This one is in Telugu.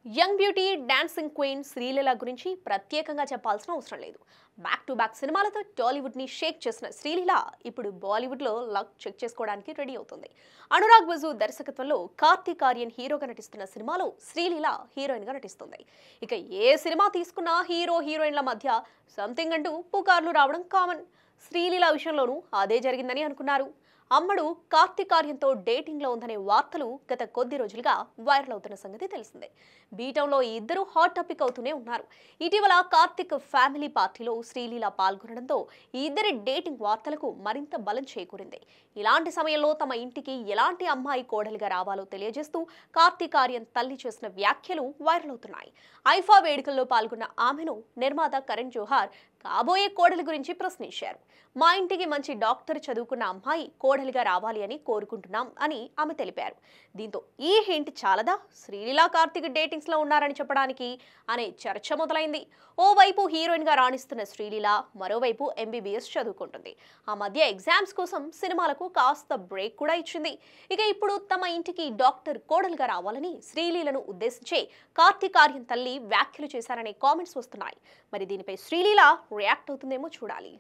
Young beauty dancing queen Sreeleela గురించి ప్రత్యేకంగా చెప్పాల్సిన అవసరం లేదు. బ్యాక్ టు బ్యాక్ సినిమాలతో టాలీవుడ్ ని షేక్ చేసిన శ్రీలీల ఇప్పుడు బాలీవుడ్ లో లక్ చెక్ చేసుకోవడానికి రెడీ అవుతుంది. అనురాగ్ బసు దర్శకత్వంలో కార్తీక్ ఆర్యన్ హీరోగా నటిస్తున్న సినిమాలో శ్రీలీల హీరోయిన్ గా నటిస్తుంది. ఇక ఏ సినిమా తీసుకున్నా హీరో హీరోయిన్ల మధ్య సంథింగ్ అంటూ పుకార్లు రావడం కామన్. శ్రీలీల విషయంలోనూ అదే జరిగిందని అనుకున్నారు. అమ్మడు కార్తీక్ ఆర్యన్తో డేటింగ్ లో ఉందనే వార్తలు గత కొద్ది రోజులుగా వైరల్ అవుతున్న సంగతి తెలిసిందే. బీటౌన్లో ఈ ఇద్దరు హాట్ టాపిక్ అవుతూనే ఉన్నారు. ఇటీవల కార్తీక్ ఫ్యామిలీ పార్టీలో శ్రీలీల పాల్గొనడంతో ఈ ఇద్దరి డేటింగ్ వార్తలకు మరింత బలం చేకూరింది. ఇలాంటి సమయంలో తమ ఇంటికి ఎలాంటి అమ్మాయి కోడలిగా రావాలో తెలియజేస్తూ కార్తీక్ ఆర్యన్ తల్లి చేసిన వ్యాఖ్యలు వైరల్ అవుతున్నాయి. ఐఫా వేడుకల్లో పాల్గొన్న ఆమెను నిర్మాత కరణ్ జోహార్ కాబోయే కోడలి గురించి ప్రశ్నించారు. మా ఇంటికి మంచి డాక్టర్ చదువుకున్న అమ్మాయి కోడలిగా రావాలి అని కోరుకుంటున్నాం అని ఆమె తెలిపారు. దీంతో ఈ హింట్ చాలదా శ్రీలీల కార్తీక్ డేటింగ్స్ లో ఉన్నారని చెప్పడానికి అనే చర్చ మొదలైంది. ఓవైపు హీరోయిన్ గా రాణిస్తున్న శ్రీలీల మరోవైపు ఎంబీబీఎస్ చదువుకుంటుంది. ఆ మధ్య ఎగ్జామ్స్ కోసం సినిమాలకు కాస్త బ్రేక్ కూడా ఇచ్చింది. ఇక ఇప్పుడు తమ ఇంటికి డాక్టర్ కోడలుగా రావాలని శ్రీలీలను ఉద్దేశించే కార్తీక్ ఆర్యన్ తల్లి వ్యాఖ్యలు చేశారనే కామెంట్స్ వస్తున్నాయి. మరి దీనిపై శ్రీలీల రియాక్ట్ అవుతుందేమో చూడాలి.